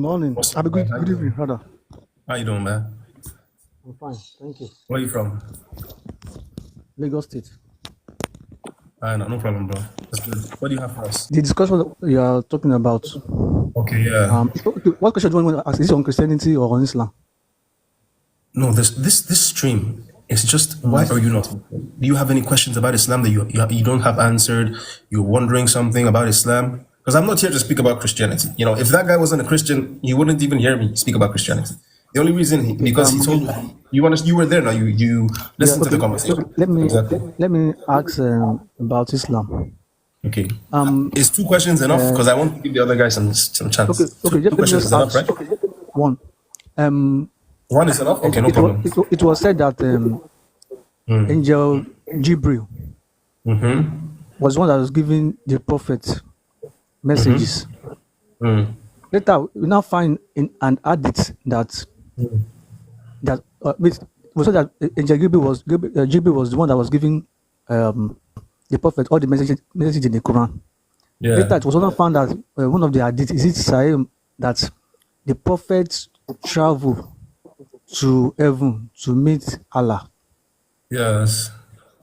Morning. What's up, Have a man? good How you good evening, doing? rather. How you doing, man? I'm fine, thank you. Where you from? Lagos State. No problem, bro. That's good. What do you have for us? The discussion that you are talking about. Okay, yeah. Okay, what question do you want to ask? Is it on Christianity or on Islam? No, this stream is just why are you not Muslim? Do you have any questions about Islam that you don't have answered? You're wondering something about Islam? Because I'm not here to speak about Christianity. You know, if that guy wasn't a Christian, you wouldn't even hear me speak about Christianity. The only reason Okay. because he told you were there now. You Yeah. listen to Okay. the conversation. Okay. Let me Exactly. let me ask about Islam. Okay. Um. Is two questions enough? Because I want to give the other guy some Okay. chance. Okay. Two Let me questions just is enough, ask right? one. Um. One is enough? Okay, no It was problem. it was said that Angel Jibril was one that was giving the prophet messages. Later, we now find in an hadith that we saw that Angel Gabriel was the one that was giving the prophet all the messages in the Quran. Yeah. Later, it was also found that one of the hadith is it Sahih that the prophet traveled to heaven to meet Allah. Yes.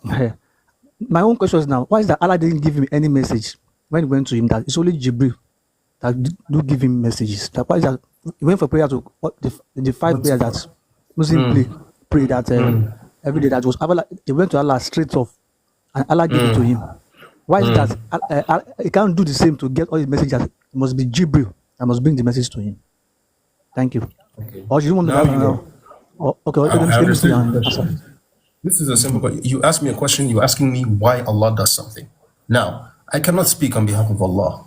My own question is now, why is that Allah didn't give him any message when he went to him? That it's only Jibril that do give him messages. That why is that he went for prayer to the five prayers that Muslim pray that every day that was Allah, he went to Allah straight off and Allah gave it to him. Why is that he can't do the same to get all his messages? It must be Jibril that must bring the message to him. Thank you. Okay. Or do you want to Now have you know. okay, I let me see understand your and answer. question. This is a simple question. You ask me a question, you're asking me why Allah does something. Now, I cannot speak on behalf of Allah.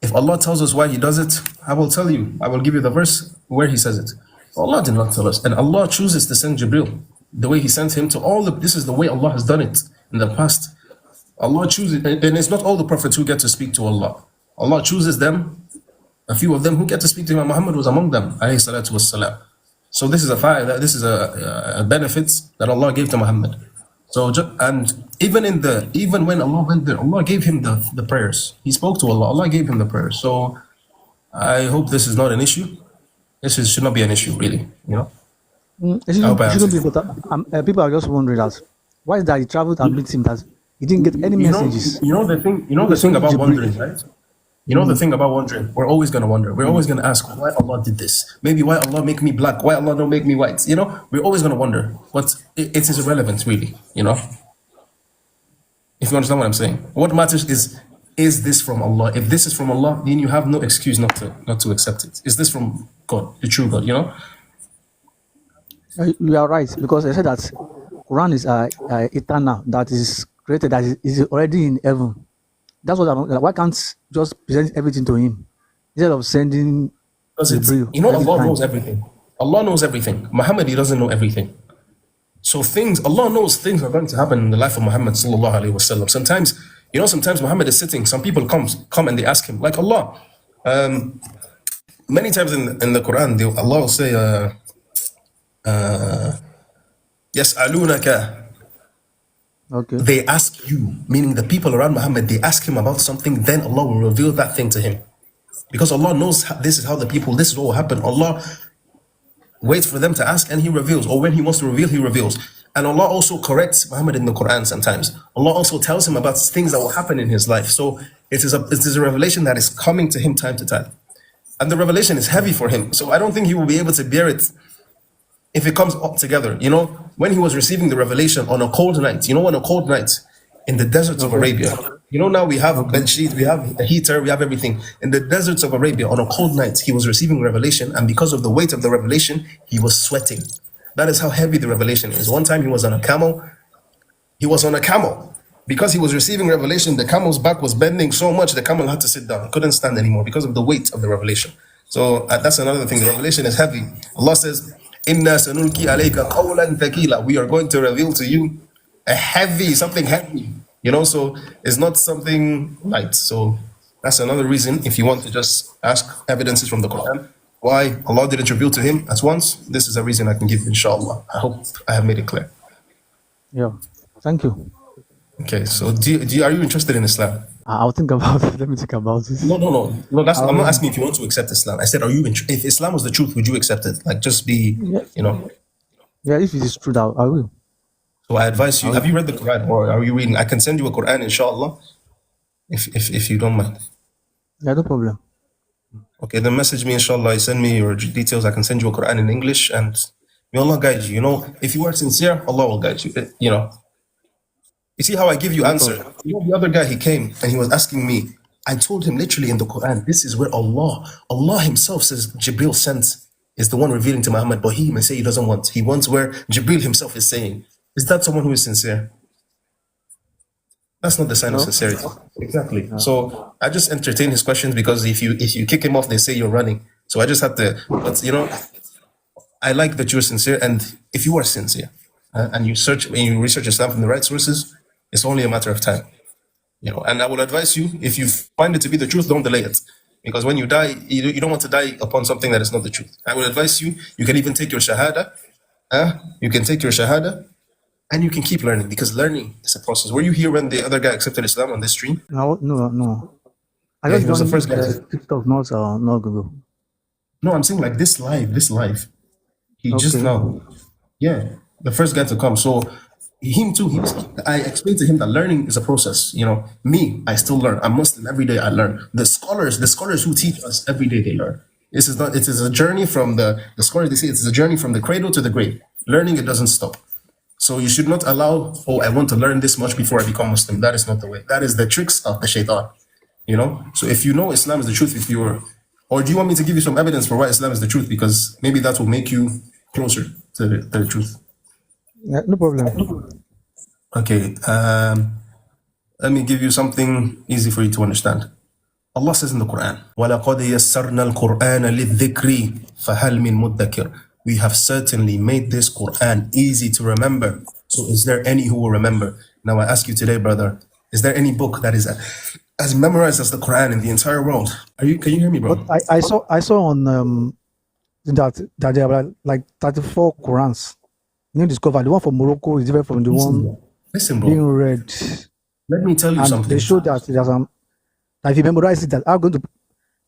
If Allah tells us why He does it, I will tell you. I will give you the verse where He says it. Allah did not tell us. And Allah chooses to send Jibril. The way He sent him to all this is the way Allah has done it in the past. Allah chooses, and it's not all the prophets who get to speak to Allah. Allah chooses them, a few of them who get to speak to Him, and Muhammad was among them, alayhi salatu wassalam. So this is a benefit that Allah gave to Muhammad. So and even when Allah went there, Allah gave him the prayers. He spoke to Allah. Allah gave him the prayers. So I hope this is not an issue. Should not be an issue, really. You know. It I hope I shouldn't answered. be, but people are just wondering that why is that he traveled and meet him that he didn't get any messages. You know the thing. You know the It's thing only about Jibril. wondering, right? You know the thing about wondering. We're always gonna wonder. We're always gonna ask why Allah did this. Maybe why Allah make me black. Why Allah don't make me white. You know, we're always gonna wonder. But it is irrelevant, really. You know. If you understand what I'm saying, what matters is this from Allah? If this is from Allah, then you have no excuse not to accept it. Is this from God, the true God? You know. You are right because I said that Quran is eternal, that is created, that is already in heaven. That's what I'm. Why can't just present everything to him instead of sending Because Jibril you know, every Allah time? knows everything. Allah knows everything. Muhammad, he doesn't know everything. So Allah knows things are going to happen in the life of Muhammad sallallahu alaihi wasallam. Sometimes Muhammad is sitting. Some people come and they ask him, like Allah. Many times in the Quran, Allah will say, "Yas'alunaka." Okay. They ask you, meaning the people around Muhammad, they ask him about something, then Allah will reveal that thing to him. Because Allah knows this is how this is what will happen. Allah waits for them to ask and He reveals, or when He wants to reveal, He reveals. And Allah also corrects Muhammad in the Quran sometimes. Allah also tells him about things that will happen in his life. So it is a revelation that is coming to him time to time. And the revelation is heavy for him. So I don't think he will be able to bear it if it comes up together. You know, when he was receiving the revelation on a cold night, on a cold night in the deserts of Arabia. Now we have bed sheets, we have a heater, we have everything. In the deserts of Arabia on a cold night, he was receiving revelation, and because of the weight of the revelation, he was sweating. That is how heavy the revelation is. One time he was on a camel. Because he was receiving revelation, the camel's back was bending so much, the camel had to sit down. He couldn't stand anymore because of the weight of the revelation. So that's another thing. The revelation is heavy. Allah says, "Inna sanulki alayka qawlan thaqila." We are going to reveal to you something heavy. So it's not something light. So that's another reason, if you want to just ask evidences from the Quran, why Allah didn't reveal to him at once, this is a reason I can give, inshallah. I hope I have made it clear. Yeah. Thank you. Okay, so are you interested in Islam? I'll think about it. Let me think about it. No. That's I'm not I'll, asking if you want to accept Islam. I said, are you? If Islam was the truth, would you accept it? Like, just be, yeah, you know. yeah. If it is true, I will. So I advise I you. will. Have you read the Quran, or are you reading? I can send you a Quran, inshallah, if you don't mind. Yeah, no problem. Okay, then message me, inshallah. You send me your details. I can send you a Quran in English, and may Allah guide you. You know, if you are sincere, Allah will guide you. You know, you see how I give you No answer. problem. You know, the other guy, he came and he was asking me. I told him literally in the Quran, this is where Allah Himself says Jibril sent is the one revealing to Muhammad, but he may say he doesn't want. He wants where Jibril himself is saying. Is that someone who is sincere? That's not the sign of No. sincerity. Exactly. No. So I just entertain his questions because if you kick him off, they say you're running. So I just had to. But you know, I like that you're sincere, and if you are sincere and you search and you research Islam from the right sources, it's only a matter of time. You know, and I will advise you, if you find it to be the truth, don't delay it, because when you die, you don't want to die upon something that is not the truth. I will advise you. You can even take your shahada. You can take your shahada. And you can keep learning, because learning is a process. Were you here when the other guy accepted Islam on this stream? No. I Yeah, just he was the joined first guy. TikTok, not Google. No, I'm saying like this live. He just Okay. now, yeah, the first guy to come. So him too. I explained to him that learning is a process. You know, me, I still learn. I'm Muslim. Every day I learn. The scholars who teach us every day, they learn. This is not. It is a journey from the scholars. They say it's a journey from the cradle to the grave. Learning, it doesn't stop. So you should not allow, oh, I want to learn this much before I become Muslim. That is not the way. That is the tricks of the shaitan. You know? So if you know Islam is the truth, or do you want me to give you some evidence for why Islam is the truth? Because maybe that will make you closer to the truth. Yeah, no problem. Okay. Let me give you something easy for you to understand. Allah says in the Quran, وَلَقَدْ يَسَّرْنَا الْقُرْآنَ لِلذِّكْرِ فَهَلْ مِن مُدَّكِرٍ. We have certainly made this Quran easy to remember. So is there any who will remember? Now I ask you today, brother, is there any book that is as memorized as the Quran in the entire world? Can you hear me, But bro? I saw on that there were like 34 Qurans. New discovered the one from Morocco is different from the Listen, one bro. Listen, being bro. read, Let me tell you and they something. showed that there's that if you memorize it, that I'm going to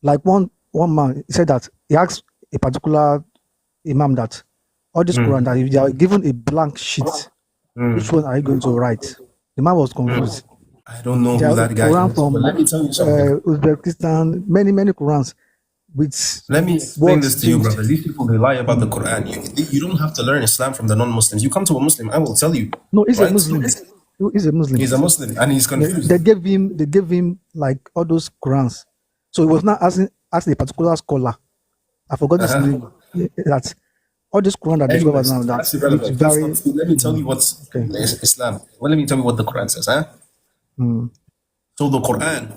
like one man said that he asked a particular imam that all this Quran that if they are given a blank sheet, which one are you going to write? The man was confused. I don't know There who are that guy Quran is, but from let me tell you something. Uzbekistan, many Qurans with Let me explain words this to you, changed. brother. These people, they lie about the Quran. You don't have to learn Islam from the non-Muslims. You come to a Muslim, I will tell you, No, he's a right? Muslim. He's a Muslim. He's a Muslim and he's confused. They gave him like all those Qurans. So he was not asking a particular scholar. I forgot his name. That all this Quran that discovered now Anyways, that that's which irrelevant. That's very not. Let me tell you what's okay. Islam. Well, let me tell you what the Quran says. So the Quran,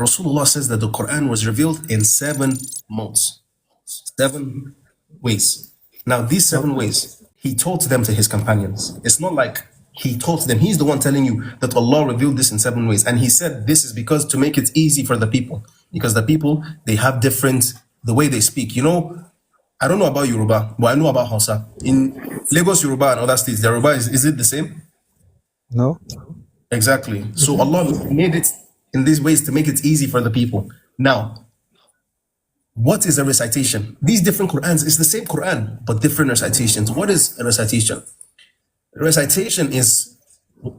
Rasulullah says that the Quran was revealed in 7 modes, 7 ways. Now these 7 Okay. ways, he taught them to his companions. It's not like he taught them. He's the one telling you that Allah revealed this in 7 ways. And he said this is because to make it easy for the people. Because the people, they have different, the way they speak. You know, I don't know about Yoruba, but I know about Hausa. In Lagos, Yoruba and other states, the Yoruba, is it the same? No. Exactly. So Allah made it in these ways to make it easy for the people. Now, what is a recitation? These different Qurans, it's the same Quran, but different recitations. What is a recitation? A recitation is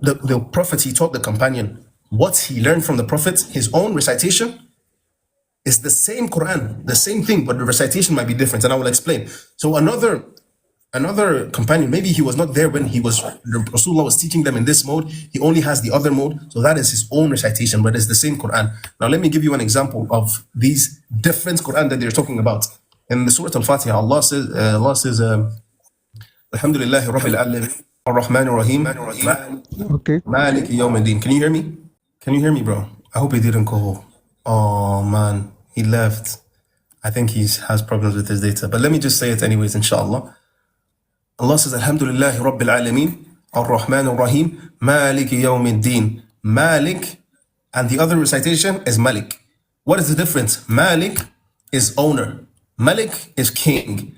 the Prophet, he taught the companion what he learned from the Prophet, his own recitation is the same Quran, the same thing, but the recitation might be different, and I will explain. So another companion, maybe he was not there when Rasulullah was teaching them in this mode. He only has the other mode, so that is his own recitation, but it's the same Quran. Now let me give you an example of these different Quran that they're talking about. In the Surah Al-Fatiha, Allah says, Alhamdulillahi Rabbil Alamin, Ar-Rahman Ar-Rahim, Okay. Malik Yawmiddin. Can you hear me? Can you hear me, bro? I hope he didn't go. Oh man, he left. I think he has problems with his data. But let me just say it anyways, inshallah. Allah says, Alhamdulillahi Rabbil Alameen, Ar-Rahman Ar-Rahim, Malik Yawmiddin. Malik, and the other recitation is Malik. What is the difference? Malik is owner. Malik is king.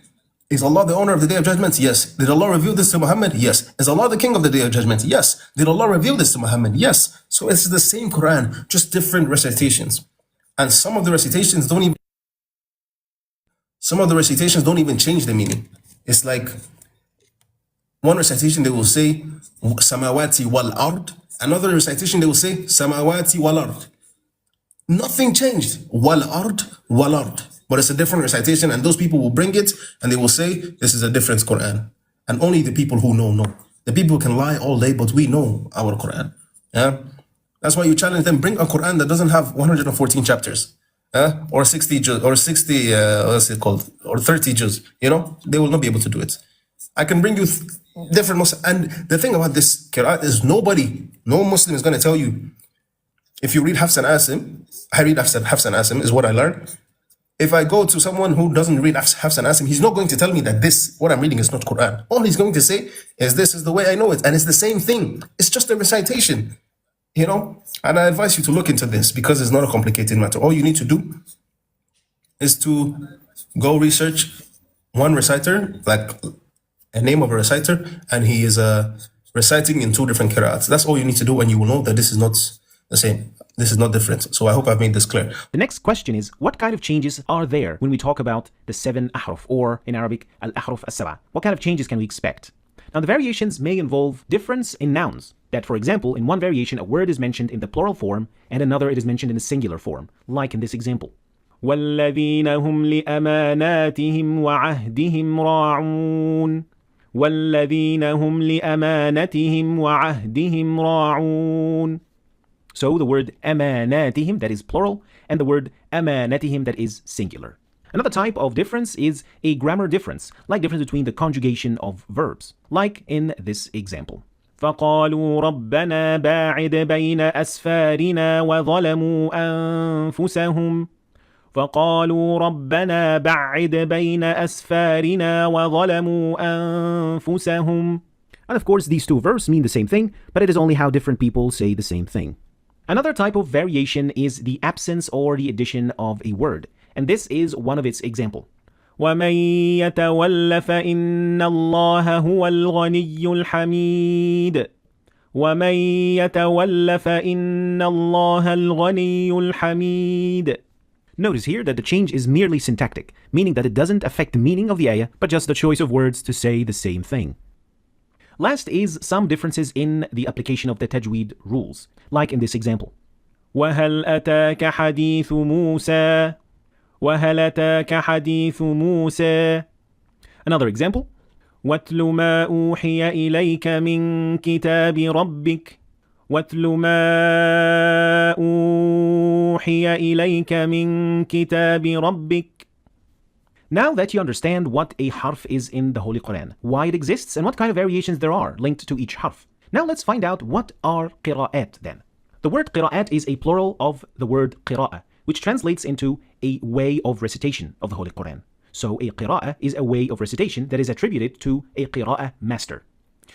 Is Allah the owner of the Day of Judgment? Yes. Did Allah reveal this to Muhammad? Yes. Is Allah the king of the Day of Judgment? Yes. Did Allah reveal this to Muhammad? Yes. So it's the same Quran, just different recitations. And some of the recitations don't even change the meaning. It's like one recitation they will say samawati wal ard. Another recitation they will say samawati wal ard. Nothing changed. Wal ard, wal ard. But it's a different recitation, and those people will bring it and they will say this is a different Quran. And only the people who know. The people can lie all day, but we know our Quran. Yeah? That's why you challenge them, bring a Quran that doesn't have 114 chapters. Or 60 juz, or 60, what's it called? Or 30 juz. You know, they will not be able to do it. I can bring you different Muslims. And the thing about this Qur'an is no Muslim is going to tell you, if you read Hafs and Asim, I read Hafs and Asim is what I learned. If I go to someone who doesn't read Hafs and Asim, he's not going to tell me that what I'm reading is not Quran. All he's going to say is this is the way I know it. And it's the same thing. It's just a recitation, you know? And I advise you to look into this because it's not a complicated matter. All you need to do is to go research one reciter, like a name of a reciter, and he is reciting in 2 different qira'ats. That's all you need to do, and you will know that this is not the same. This is not different. So I hope I've made this clear. The next question is, what kind of changes are there when we talk about the 7 ahruf, or in Arabic, al-ahruf as-sab'a? What kind of changes can we expect? Now, the variations may involve difference in nouns. That, for example, in one variation, a word is mentioned in the plural form, and another it is mentioned in the singular form, like in this example. وَالَّذِينَ هُمْ لِأَمَانَاتِهِمْ وَعَهْدِهِمْ رَاعُونَ وَالَّذِينَ هُمْ لِأَمَانَتِهِمْ وَعَهْدِهِمْ رَاعُونَ. So the word أَمَانَاتِهِمْ, that is plural, and the word أَمَانَتِهِمْ, that is singular. Another type of difference is a grammar difference, like difference between the conjugation of verbs, like in this example. فَقَالُوا رَبَّنَا بَاعِدْ بَيْنَ أَسْفَارِنَا وَظَلَمُوا أَنفُسَهُمْ فَقَالُوا رَبَّنَا بَعِّدْ بَيْنَ أَسْفَارِنَا وَظَلَمُوا أَنفُسَهُمْ. And of course, these two verbs mean the same thing, but it is only how different people say the same thing. Another type of variation is the absence or the addition of a word, and this is one of its examples. وَمَن يَتَوَلَّ فَإِنَّ اللَّهَ هُوَ الْغَنِيُّ الْحَمِيدُ وَمَن يَتَوَلَّ فَإِنَّ اللَّهَ الْغَنِيُّ الْحَمِيدُ. Notice here that the change is merely syntactic, meaning that it doesn't affect the meaning of the ayah, but just the choice of words to say the same thing. Last is some differences in the application of the tajweed rules, like in this example. وَهَلْ أَتَاكَ حَدِيثُ مُوسَى وَهَلْ أَتَاكَ حَدِيثُ مُوسَى. Another example. وَاتْلُ مَا أُوحِيَ إِلَيْكَ مِنْ كِتَابِ رَبِّكَ وَاتْلُ مَا أُوحِيَ إِلَيْكَ مِنْ كِتَابِ رَبِّكَ. Now that you understand what a harf is in the Holy Quran, why it exists, and what kind of variations there are linked to each harf, now let's find out what are qira'at then. The word qira'at is a plural of the word qira'ah, which translates into a way of recitation of the Holy Quran. So a qira'ah is a way of recitation that is attributed to a qira'ah master.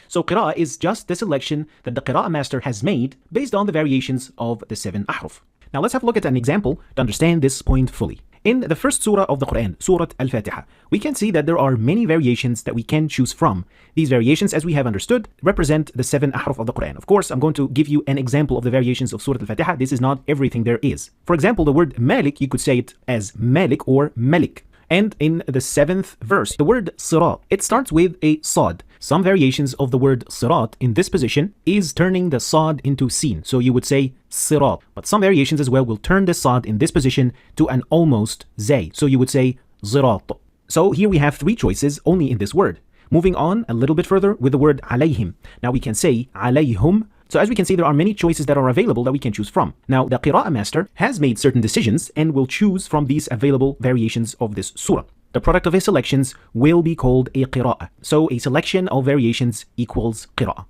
So qira'ah is just the selection that the qira'ah master has made based on the variations of the 7 ahruf. Now let's have a look at an example to understand this point fully. In the first surah of the Quran, Surah Al-Fatiha, we can see that there are many variations that we can choose from. These variations, as we have understood, represent the 7 ahruf of the Quran. Of course, I'm going to give you an example of the variations of Surah Al-Fatiha. This is not everything there is. For example, the word Malik, you could say it as Malik or Malik. And in the 7th verse, the word Sirat, it starts with a Sad. Some variations of the word Sirat in this position is turning the Sad into Sin. So you would say Sirat. But some variations as well will turn the Sad in this position to an almost Zay. So you would say Zirat. So here we have 3 choices only in this word. Moving on a little bit further with the word alayhim. Now we can say alayhum. So as we can see, there are many choices that are available that we can choose from. Now the Qira'ah master has made certain decisions and will choose from these available variations of this surah. The product of his selections will be called a Qira'ah. So a selection of variations equals Qira'ah.